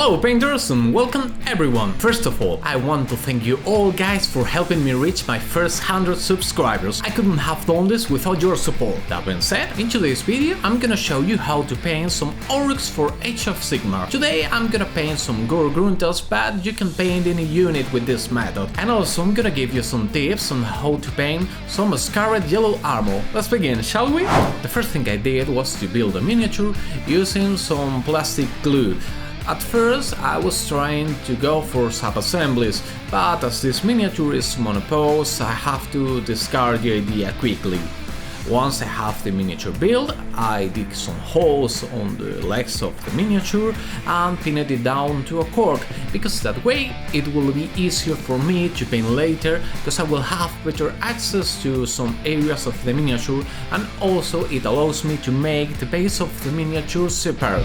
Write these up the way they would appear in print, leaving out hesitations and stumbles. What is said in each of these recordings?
Hello painters and welcome everyone! First of all, I want to thank you all guys for helping me reach my first 100 subscribers. I couldn't have done this without your support. That being said, in today's video I'm gonna show you how to paint some orruks for Age of Sigmar. Today I'm gonna paint some Gore Gruntas, but you can paint any unit with this method. And also I'm gonna give you some tips on how to paint some scarred yellow armor. Let's begin, shall we? The first thing I did was to build a miniature using some plastic glue. At first I was trying to go for sub-assemblies, but as this miniature is monopose, I have to discard the idea quickly. Once I have the miniature built, I dig some holes on the legs of the miniature and pinned it down to a cork, because that way it will be easier for me to paint later, because I will have better access to some areas of the miniature, and also it allows me to make the base of the miniature separate.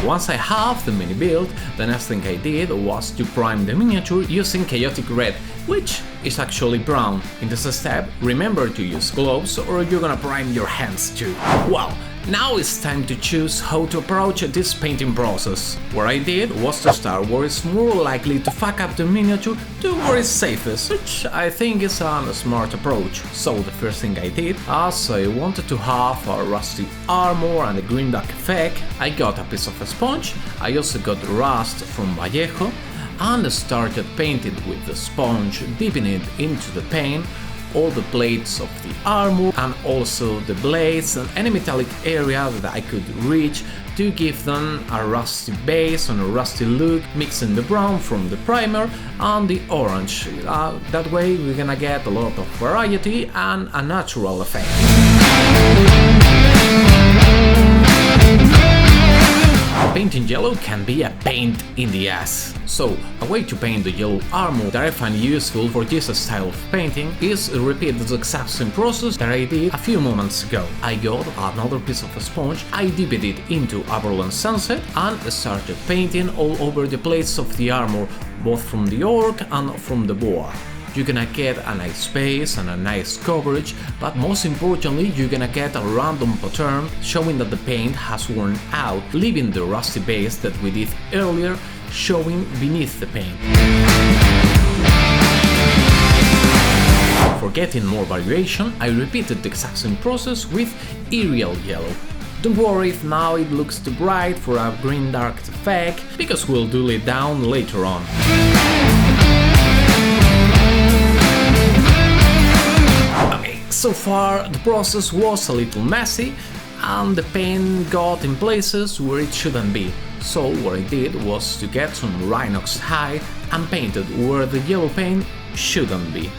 Once I have the mini built, the next thing I did was to prime the miniature using chaotic red, which is actually brown. In this step, remember to use gloves or you're gonna prime your hands too. Well, now it's time to choose how to approach this painting process. What I did was to start where it's more likely to fuck up the miniature to where it's safest, which I think is a smart approach. So the first thing I did, as I wanted to have a rusty armor and a GRIMDARK effect, I got a piece of a sponge, I also got rust from Vallejo, and started painting with the sponge, dipping it into the paint, all the plates of the armor and also the blades and any metallic area that I could reach to give them a rusty base and a rusty look, mixing the brown from the primer and the orange. That way we're gonna get a lot of variety and a natural effect. Painting yellow can be a pain in the ass. So, a way to paint the yellow armor that I find useful for this style of painting is repeat the exact same process that I did a few moments ago. I got another piece of a sponge, I dipped it into Aberlin Sunset and started painting all over the plates of the armor, both from the orc and from the boar. You're gonna get a nice space and a nice coverage, but most importantly you're gonna get a random pattern showing that the paint has worn out, leaving the rusty base that we did earlier showing beneath the paint. For getting more variation, I repeated the exact same process with Aerial Yellow. Don't worry if now it looks too bright for a GrimDark effect, because we'll dull it down later on. So far the process was a little messy and the paint got in places where it shouldn't be. So what I did was to get some Rhinox hide and painted where the yellow paint shouldn't be.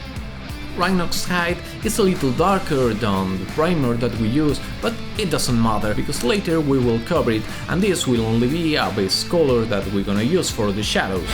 Rhinox hide is a little darker than the primer that we use, but it doesn't matter because later we will cover it and this will only be a base color that we're gonna use for the shadows.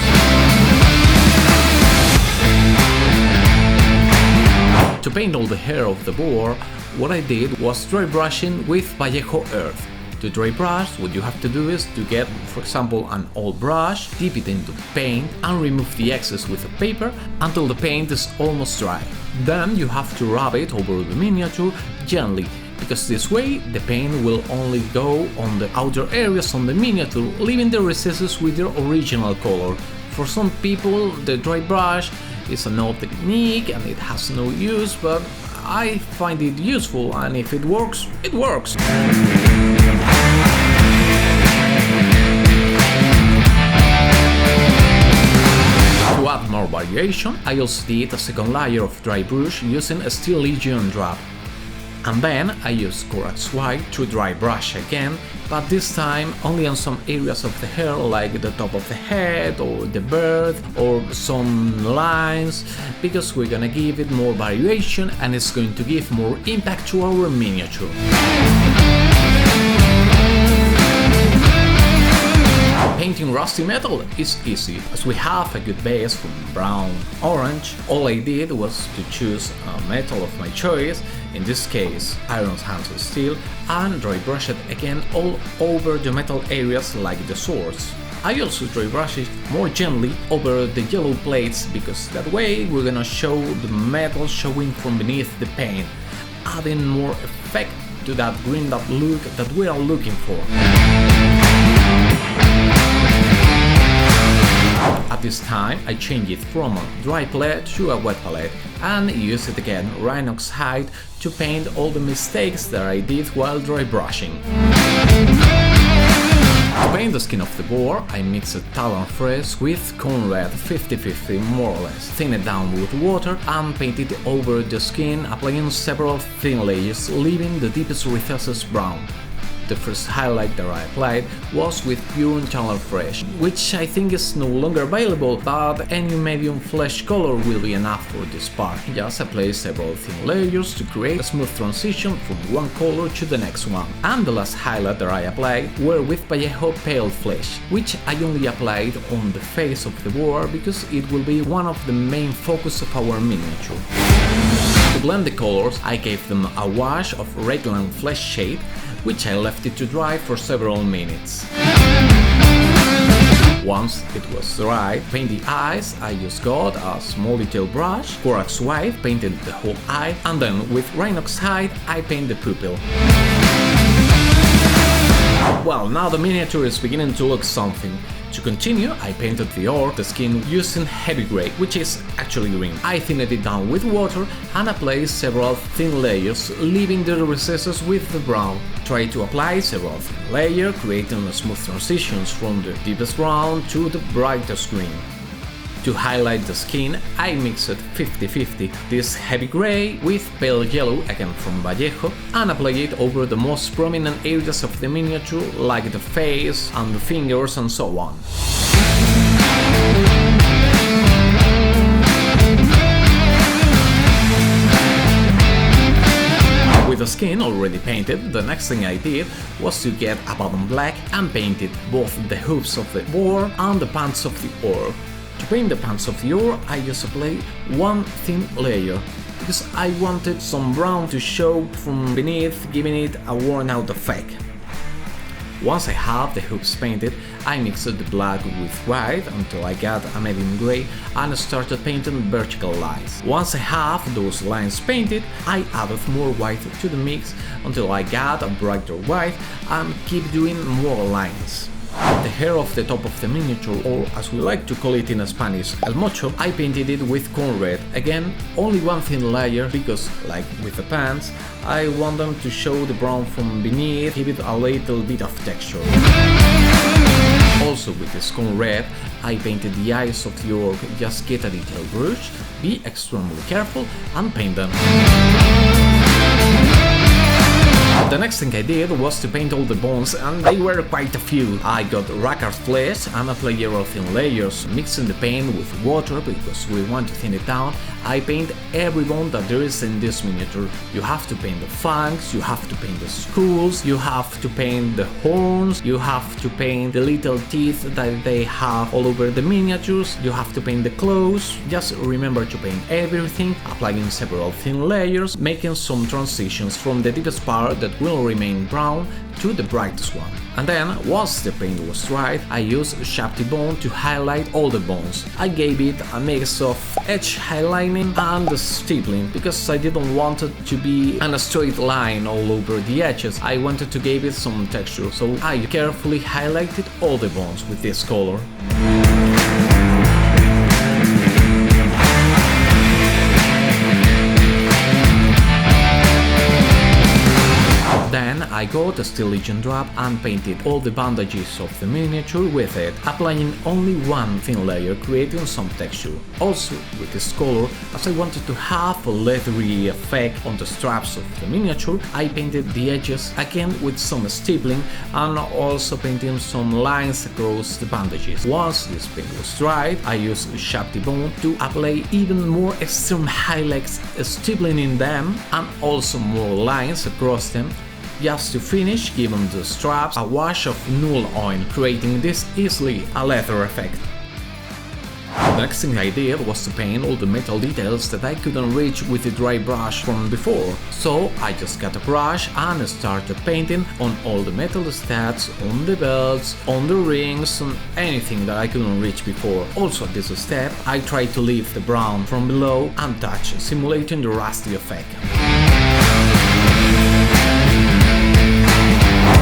To paint all the hair of the boar, what I did was dry brushing with Vallejo earth. To dry brush, what you have to do is to get, for example, an old brush, dip it into the paint and remove the excess with a paper until the paint is almost dry. Then you have to rub it over the miniature gently, because this way the paint will only go on the outer areas on the miniature, leaving the recesses with their original color. For some people, the dry brush is an old technique and it has no use, but I find it useful and if it works, it works. To add more variation, I also did a second layer of dry brush using a Steel Legion drop. And then I used Corax White to dry brush again, but this time only on some areas of the hair like the top of the head or the bird or some lines, because we're gonna give it more variation and it's going to give more impact to our miniature. Painting rusty metal is easy, as we have a good base from brown, orange. All I did was to choose a metal of my choice, in this case iron stainless steel, and dry brush it again all over the metal areas like the swords. I also dry brush it more gently over the yellow plates, because that way we're gonna show the metal showing from beneath the paint, adding more effect to that greened up look that we are looking for. but this time I changed it from a dry palette to a wet palette and used it again Rhinox hide to paint all the mistakes that I did while dry brushing. To paint the skin of the boar, I mixed Talon Fresh with Cone Red 50-50 more or less, thin it down with water and painted it over the skin, applying several thin layers, leaving the deepest recesses brown. The first highlight that I applied was with pure Talon Fresh, which I think is no longer available, but any medium flesh color will be enough for this part. Just apply several thin layers to create a smooth transition from one color to the next one. And the last highlight that I applied were with Vallejo Pale Flesh, which I only applied on the face of the boar because it will be one of the main focus of our miniature. To blend the colors, I gave them a wash of Redland Flesh shade, which I left it to dry for several minutes. Once it was dry, paint the eyes, I just got a small detail brush, Borax White painted the whole eye, and then with Rhinox hide I paint the pupil. Well, now the miniature is beginning to look something. To continue, I painted the orc, the skin, using heavy grey, which is actually green. I thinned it down with water and applied several thin layers, leaving the recesses with the brown. Try to apply several thin layers, creating smooth transitions from the deepest brown to the brightest green. To highlight the skin, I mixed 50-50 this heavy grey with pale yellow, again from Vallejo, and applied it over the most prominent areas of the miniature, like the face and the fingers and so on. With the skin already painted, the next thing I did was to get a bottom black and painted both the hooves of the boar and the pants of the orc. To paint the pants of the orc, I just applied one thin layer, because I wanted some brown to show from beneath, giving it a worn out effect. Once I have the hooves painted, I mixed the black with white until I got a medium grey and started painting vertical lines. Once I have those lines painted, I added more white to the mix until I got a brighter white and keep doing more lines. The hair of the top of the miniature, or as we like to call it in Spanish, el mocho, I painted it with Cone Red. Again, only one thin layer because, like with the pants, I want them to show the brown from beneath, give it a little bit of texture. Also with this Cone Red, I painted the eyes of the orc. Just get a detail brush, be extremely careful and paint them. The next thing I did was to paint all the bones, and they were quite a few. I got Rakar's flesh and applied several thin layers, mixing the paint with water because we want to thin it down. I paint every bone that there is in this miniature. You have to paint the fangs, you have to paint the skulls, you have to paint the horns, you have to paint the little teeth that they have all over the miniatures, you have to paint the claws. Just remember to paint everything, applying several thin layers, making some transitions from the deepest part that will remain brown to the brightest one. And then, once the paint was dried, I used Shapty Bone to highlight all the bones. I gave it a mix of edge highlighting and stippling, because I didn't want it to be a straight line all over the edges. I wanted to give it some texture, so I carefully highlighted all the bones with this color. Then I got a Steel Legion drop and painted all the bandages of the miniature with it, applying only one thin layer, creating some texture. Also with this color, as I wanted to have a leathery effect on the straps of the miniature, I painted the edges again with some stippling and also painting some lines across the bandages. Once this paint was dried, I used Shapty Bone to apply even more extreme highlights, stippling in them and also more lines across them, just to finish giving the straps a wash of null oil, creating this easily a leather effect. The next thing I did was to paint all the metal details that I couldn't reach with the dry brush from before, so I just got a brush and started painting on all the metal stats, on the belts, on the rings, on anything that I couldn't reach before. Also at this step, I tried to leave the brown from below untouched, simulating the rusty effect.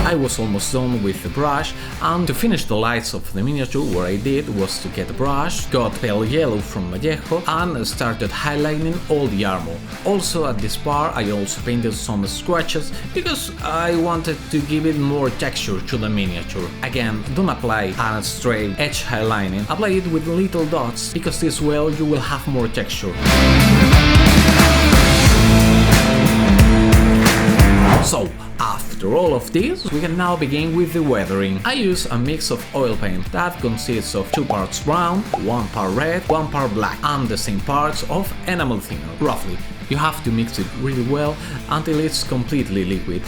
I was almost done with the brush, and to finish the lights of the miniature, what I did was to get a brush, got pale yellow from Vallejo, and started highlighting all the armor. Also at this part I also painted some scratches because I wanted to give it more texture to the miniature. Again, don't apply a straight edge highlighting, apply it with little dots because this way you will have more texture. So, after all of this, we can now begin with the weathering. I use a mix of oil paint that consists of 2 parts brown, 1 part red, 1 part black, and the same parts of enamel thinner, roughly. You have to mix it really well until it's completely liquid.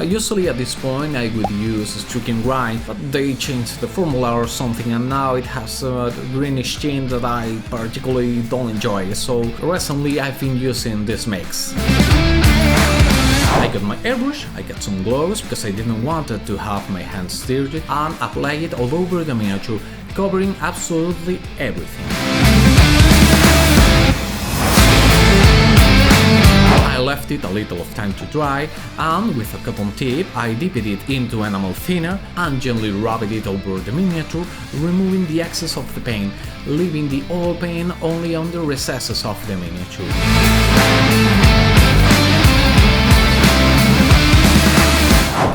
Usually at this point I would use streaking grind, but they changed the formula or something and now it has a greenish tint that I particularly don't enjoy, so recently I've been using this mix. I got my airbrush, I got some gloves because I didn't want to have my hands dirty, and apply it all over the miniature, covering absolutely everything. I left it a little of time to dry, and with a cotton tip I dipped it into enamel thinner and gently rubbed it over the miniature, removing the excess of the paint, leaving the oil paint only on the recesses of the miniature.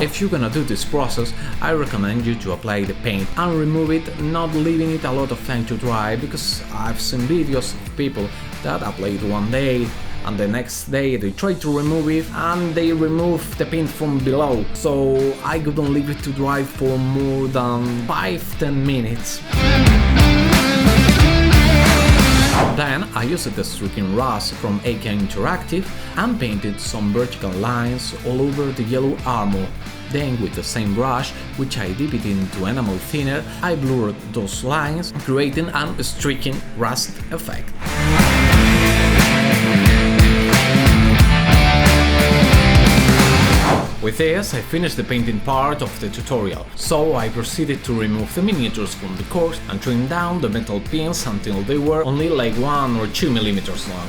If you're gonna do this process, I recommend you to apply the paint and remove it, not leaving it a lot of time to dry, because I've seen videos of people that apply it one day and the next day they try to remove it and they remove the paint from below, so I couldn't leave it to dry for more than 5-10 minutes. Then I used the streaking rust from AK Interactive and painted some vertical lines all over the yellow armor. Then with the same brush, which I dipped into enamel thinner, I blurred those lines, creating a streaking rust effect. With this, I finished the painting part of the tutorial, so I proceeded to remove the miniatures from the corks and trim down the metal pins until they were only like 1 or 2 millimeters long.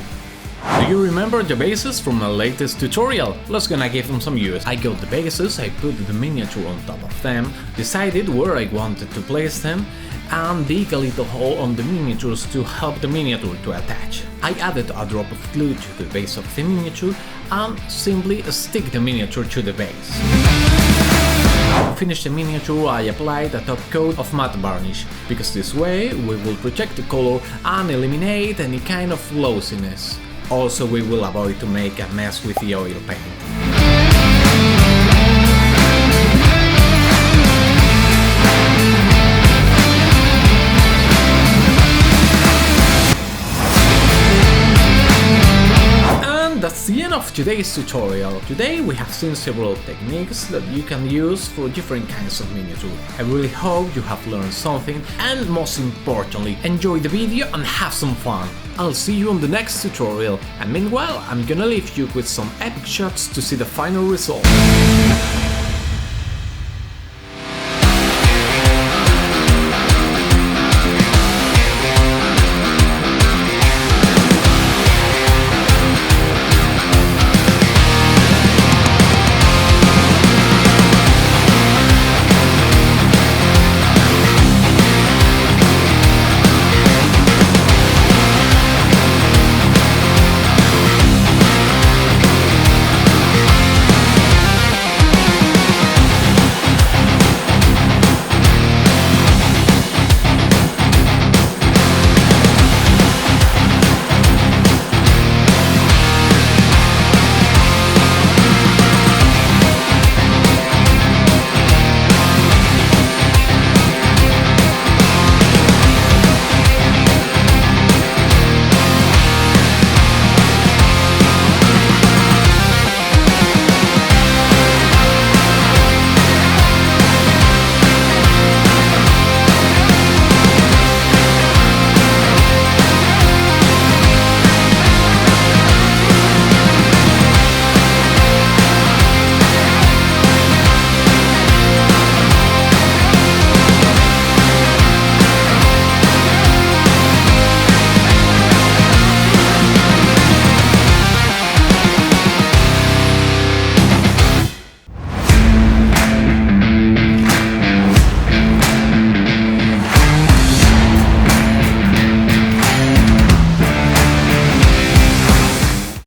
Do you remember the bases from my latest tutorial? Let's gonna give them some use. I got the bases, I put the miniature on top of them, decided where I wanted to place them, and dig a little hole on the miniatures to help the miniature to attach. I added a drop of glue to the base of the miniature and simply stick the miniature to the base. To finish the miniature, I applied a top coat of matte varnish, because this way we will protect the color and eliminate any kind of glossiness. Also, we will avoid to make a mess with the oil paint. That's the end of today's tutorial. Today we have seen several techniques that you can use for different kinds of miniature. I really hope you have learned something, and most importantly, enjoy the video and have some fun. I'll see you on the next tutorial, and meanwhile I'm gonna leave you with some epic shots to see the final result.